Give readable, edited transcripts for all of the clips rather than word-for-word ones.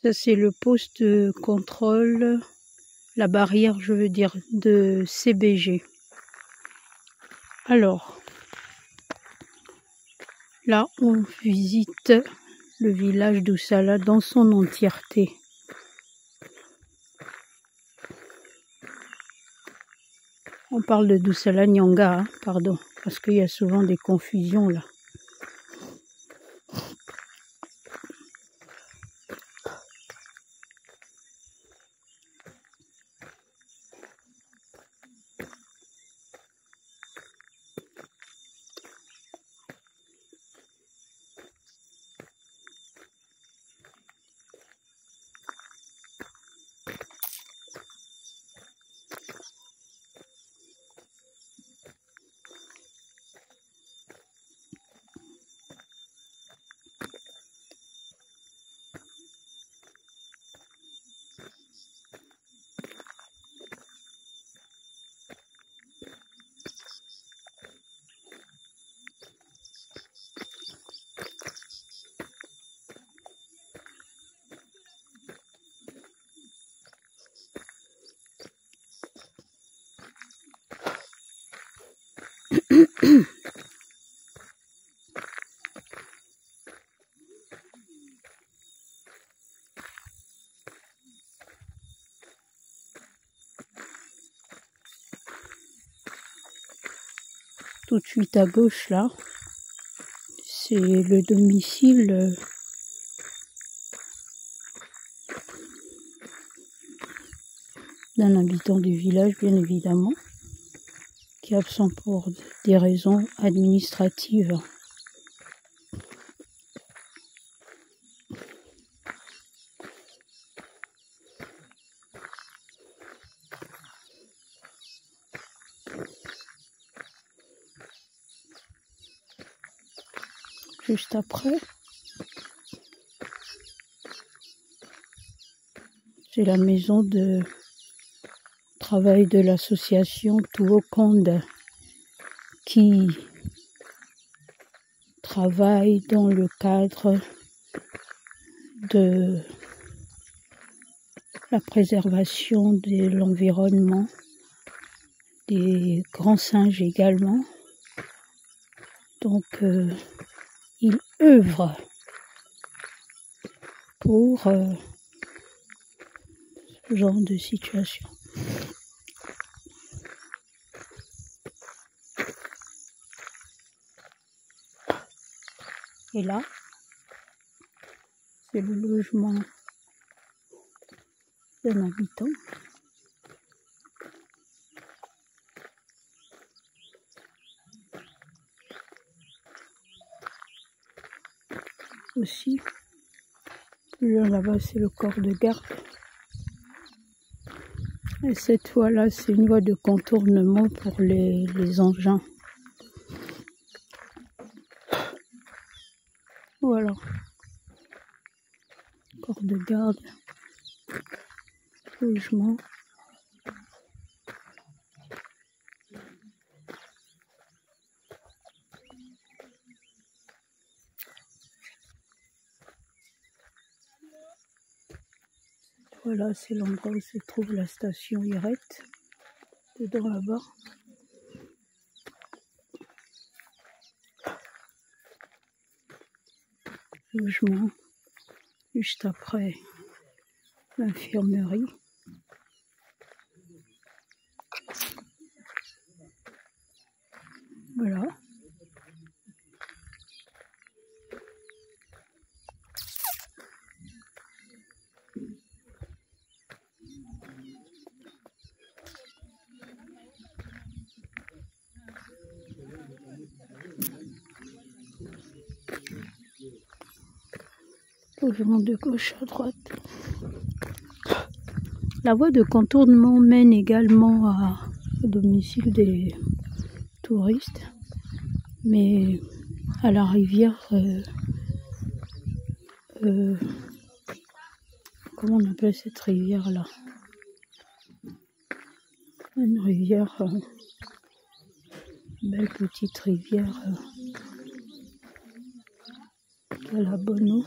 Ça, c'est le poste de contrôle, la barrière, je veux dire, de CBG. Alors, là, on visite le village d'Oussala dans son entièreté. On parle de Doussala Nyanga, hein, pardon, parce qu'il y a souvent des confusions là. Tout de suite à gauche là, c'est le domicile d'un habitant du village, bien évidemment, qui est absent pour des raisons administratives. Juste après, c'est la maison de travail de l'association Tuokonde qui travaille dans le cadre de la préservation de l'environnement, des grands singes également. Donc, il œuvre pour ce genre de situation. Et là, c'est le logement d'un habitant. Aussi, plus loin là-bas, c'est le corps de garde. Et cette voie-là, c'est une voie de contournement pour les engins. Voilà. Corps de garde. Logement. Voilà, c'est l'endroit où se trouve la station Irette. Dedans là-bas. Logement. Juste après l'infirmerie. Voilà. Logement de gauche à droite. La voie de contournement mène également au domicile des touristes, mais à la rivière, comment on appelle cette rivière-là? Une rivière, belle petite rivière qui a la bonne eau.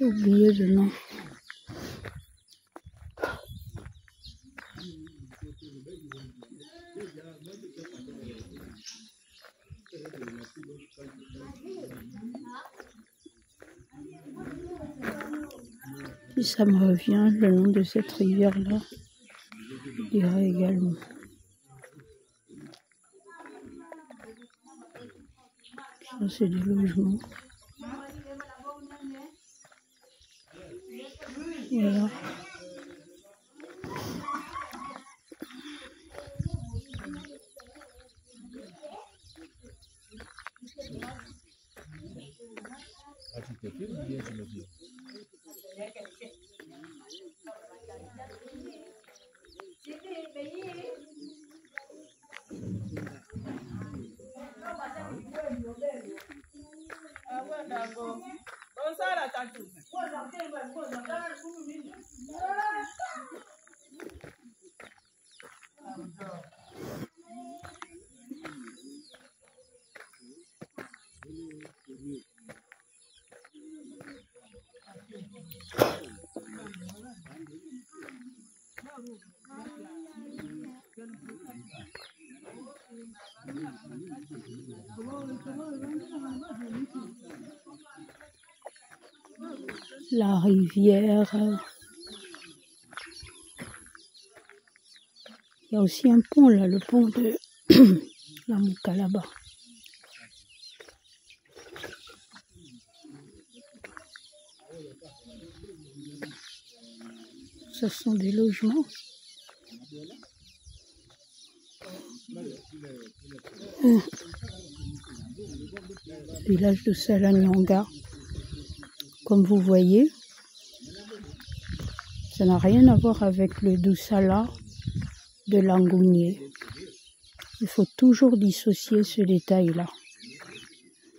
oublié le nom. Si ça me revient, le nom de cette rivière-là, je dirais également. Ça, c'est des logements. Voilà. La rivière. Il y a aussi un pont là, le pont de la Moukalaba. Ce sont des logements. Village de Salanyanga. Comme vous voyez, ça n'a rien à voir avec le Doussala de Langounier. Il faut toujours dissocier ce détail-là.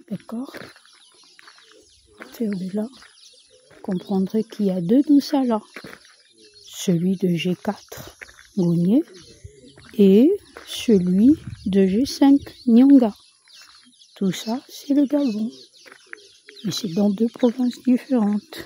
D'accord? Au-delà, vous comprendrez qu'il y a deux Doussala. Celui de G4 Ngounier et celui de G5 Nyanga. Tout ça, c'est le Gabon. Mais c'est dans deux provinces différentes.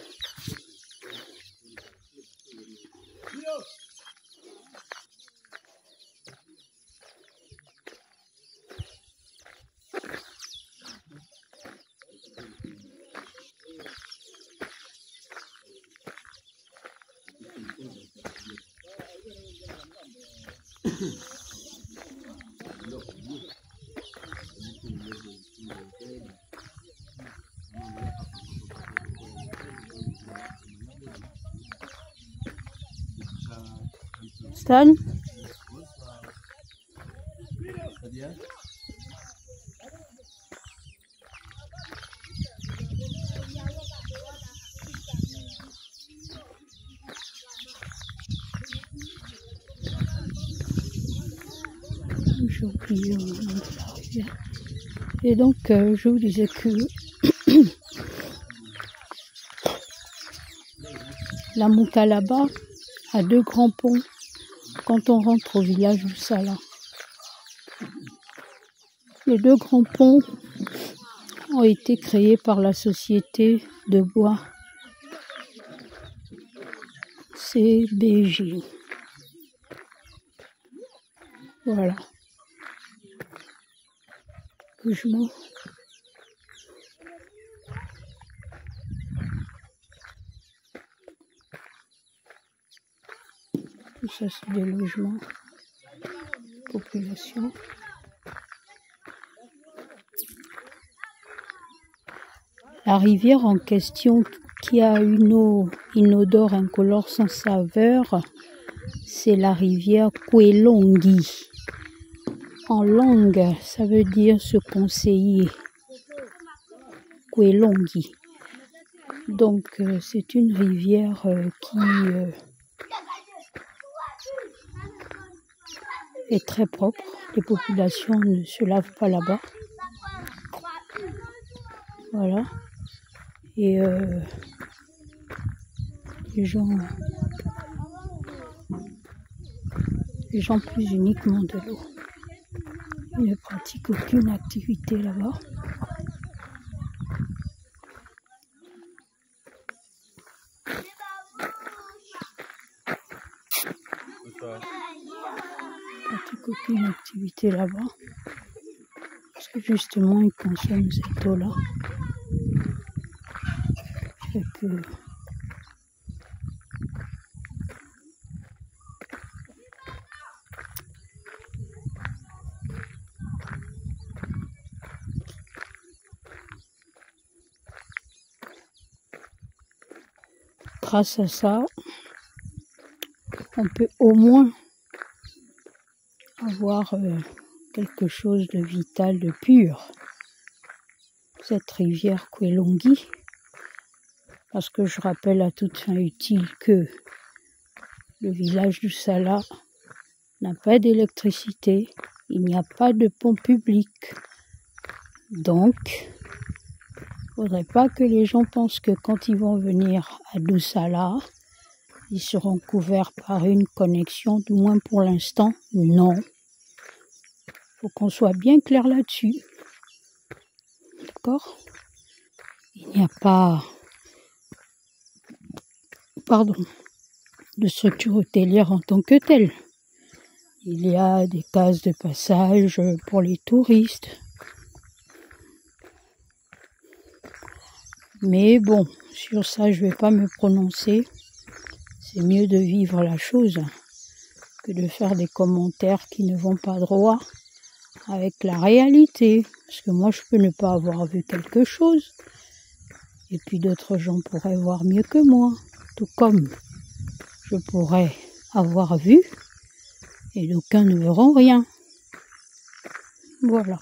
Stan? J'ai oublié le nom de la rivière. Et donc, je vous disais que la Moukalaba a deux grands ponts quand on rentre au village du Sala. Les deux grands ponts ont été créés par la société de bois CBJ. Voilà. Logement. Tout ça, c'est des logements. Population. La rivière en question, qui a une eau inodore, incolore, sans saveur, c'est la rivière Kwelongi. En langue, ça veut dire se conseiller. Kwelongi. Donc, c'est une rivière qui est très propre. Les populations ne se lavent pas là-bas. Voilà. Et les gens puisent uniquement de l'eau. Ils ne pratiquent aucune activité là-bas. pratique aucune activité là-bas. Parce que justement, ils consomment cette eau-là. Fait que grâce à ça, on peut au moins avoir quelque chose de vital, de pur. Cette rivière Kwelongi, parce que je rappelle à toute fin utile que le village du Sala n'a pas d'électricité, il n'y a pas de pont public. Donc, il ne faudrait pas que les gens pensent que quand ils vont venir à Doussala, ils seront couverts par une connexion, du moins pour l'instant, non. Il faut qu'on soit bien clair là-dessus. D'accord? Il n'y a pas, de structure hôtelière en tant que telle. Il y a des cases de passage pour les touristes. Mais bon, sur ça, je ne vais pas me prononcer. C'est mieux de vivre la chose que de faire des commentaires qui ne vont pas droit avec la réalité. Parce que moi, je peux ne pas avoir vu quelque chose. Et puis d'autres gens pourraient voir mieux que moi. Tout comme je pourrais avoir vu et d'aucuns ne verront rien. Voilà.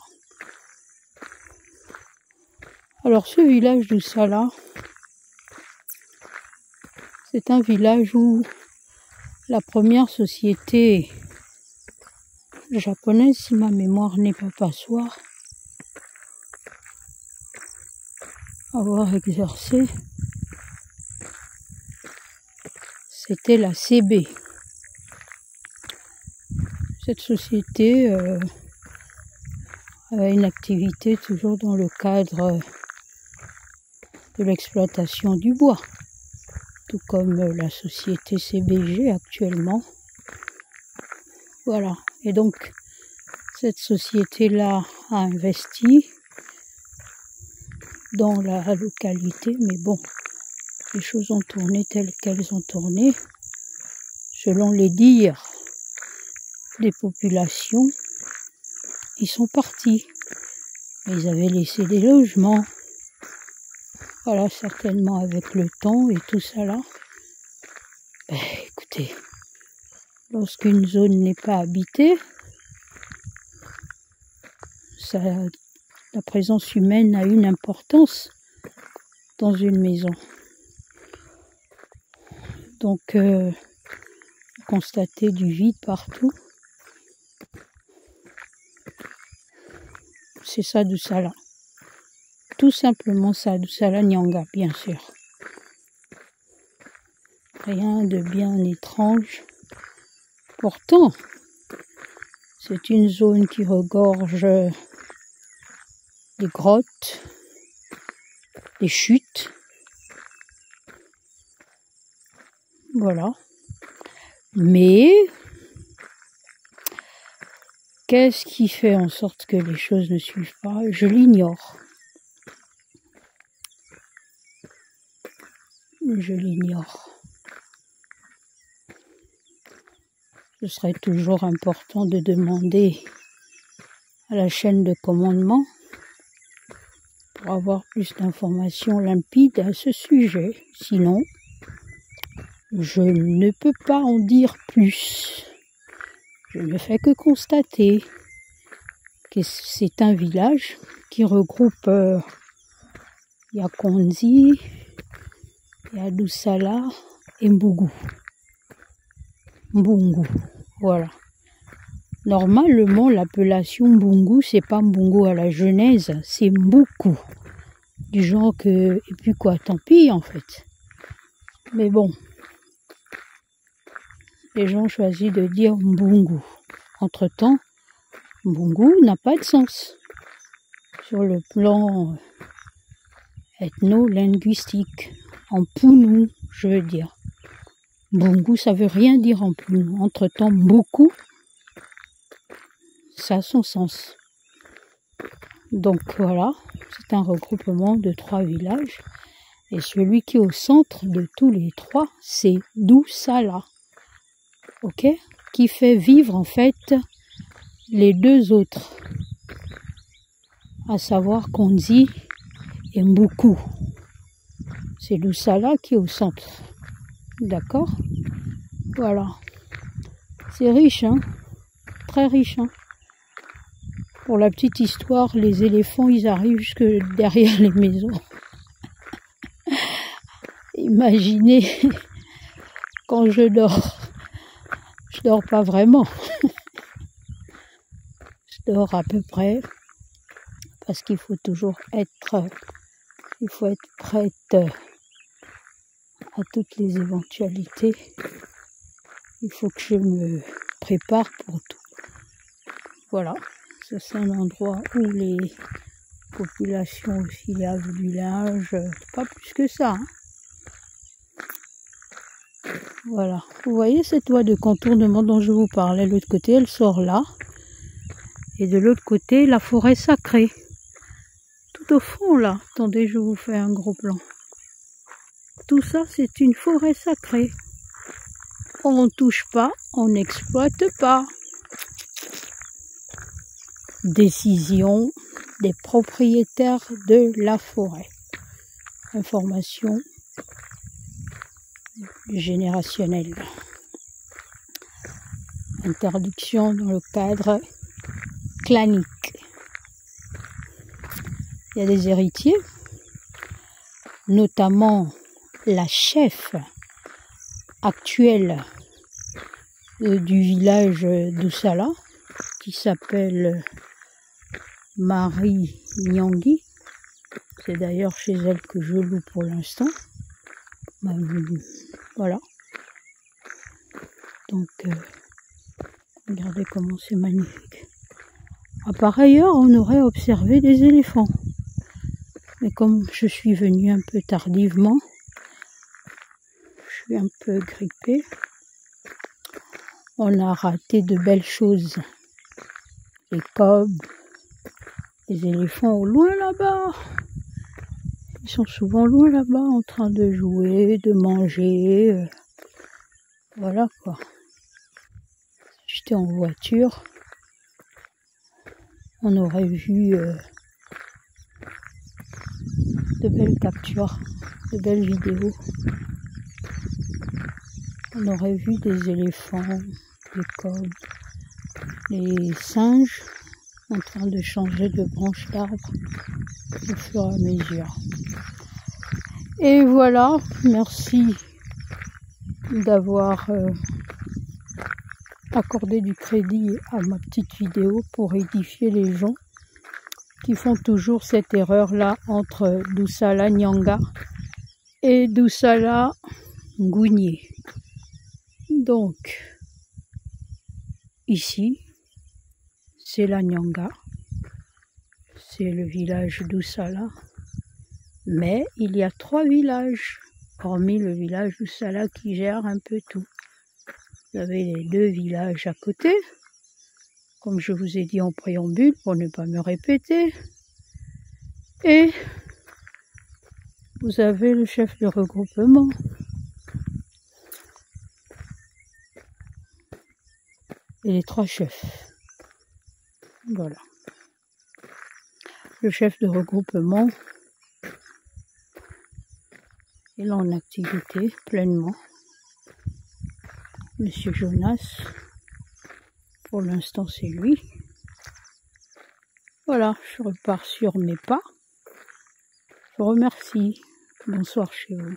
Alors ce village du Sala, c'est un village où la première société japonaise, si ma mémoire n'est pas passoire, avoir exercé, c'était la CB. Cette société avait une activité toujours dans le cadre de l'exploitation du bois, tout comme la société CBG actuellement. Voilà. Et donc, cette société-là a investi dans la localité, mais bon, les choses ont tourné telles qu'elles ont tourné, selon les dires des populations. Ils sont partis, mais ils avaient laissé des logements. Voilà, certainement avec le temps et tout ça là. Écoutez, lorsqu'une zone n'est pas habitée, la présence humaine a une importance dans une maison. Donc, constater du vide partout, c'est ça Doussala. Tout simplement ça, Doussala Nyanga, bien sûr. Rien de bien étrange. Pourtant, c'est une zone qui regorge des grottes, des chutes. Voilà. Mais, qu'est-ce qui fait en sorte que les choses ne suivent pas? Je l'ignore. Je l'ignore. Ce serait toujours important de demander à la chaîne de commandement pour avoir plus d'informations limpides à ce sujet. Sinon, je ne peux pas en dire plus. Je ne fais que constater que c'est un village qui regroupe Yakonzi, Doussala et Mbungu. Mbungu, voilà. Normalement, l'appellation Mbungu, c'est pas Mbungu à la genèse, c'est Mbuku. Du genre que, et puis quoi, tant pis en fait. Mais bon, les gens choisissent de dire Mbungu. Entre-temps, Mbungu n'a pas de sens sur le plan ethno-linguistique. En Pounou, je veux dire. Mbungu, ça veut rien dire en Pounou. Entre-temps, Mbuku, ça a son sens. Donc voilà, c'est un regroupement de 3 villages. Et celui qui est au centre de tous les 3, c'est Dusala. Ok? Qui fait vivre en fait les 2 autres. À savoir Konzi et Mbuku. C'est Dusala qui est au centre. D'accord? Voilà. C'est riche, hein? Très riche, hein? Pour la petite histoire, les éléphants, ils arrivent jusque derrière les maisons. Imaginez, quand je dors pas vraiment. Je dors à peu près, parce qu'il faut toujours être prête à toutes les éventualités. Il faut que je me prépare pour tout. Voilà. C'est un endroit où les populations aussi lavent du linge, pas plus que ça. Hein. Voilà, vous voyez cette voie de contournement dont je vous parlais, l'autre côté elle sort là, et de l'autre côté la forêt sacrée. Tout au fond là, attendez je vous fais un gros plan. Tout ça c'est une forêt sacrée. On ne touche pas, on n'exploite pas. Décision des propriétaires de la forêt. Information générationnelle. Interdiction dans le cadre clanique. Il y a des héritiers, notamment la chef actuelle du village d'Usala, qui s'appelle Marie Nyangi. C'est d'ailleurs chez elle que je loue pour l'instant. Voilà. Donc, regardez comment c'est magnifique. Par ailleurs, on aurait observé des éléphants. Mais comme je suis venue un peu tardivement, je suis un peu grippée, on a raté de belles choses. Les cobs, les éléphants au loin là-bas. Ils sont souvent loin là-bas en train de jouer, de manger. Voilà quoi. J'étais en voiture. On aurait vu de belles captures, de belles vidéos. On aurait vu des éléphants, des cobs, les singes en train de changer de branche d'arbre au fur et à mesure. Et voilà, merci d'avoir accordé du crédit à ma petite vidéo pour édifier les gens qui font toujours cette erreur-là entre Dusala Nyanga et Dusala Ngouigné. Donc, ici, c'est la Nyanga, c'est le village d'Usala, mais il y a 3 villages, hormis le village d'Usala qui gère un peu tout. Vous avez les 2 villages à côté, comme je vous ai dit en préambule pour ne pas me répéter, et vous avez le chef de regroupement. Et les 3 chefs. Voilà. Le chef de regroupement est là en activité pleinement. Monsieur Jonas, pour l'instant c'est lui. Voilà, je repars sur mes pas. Je vous remercie. Bonsoir chez vous.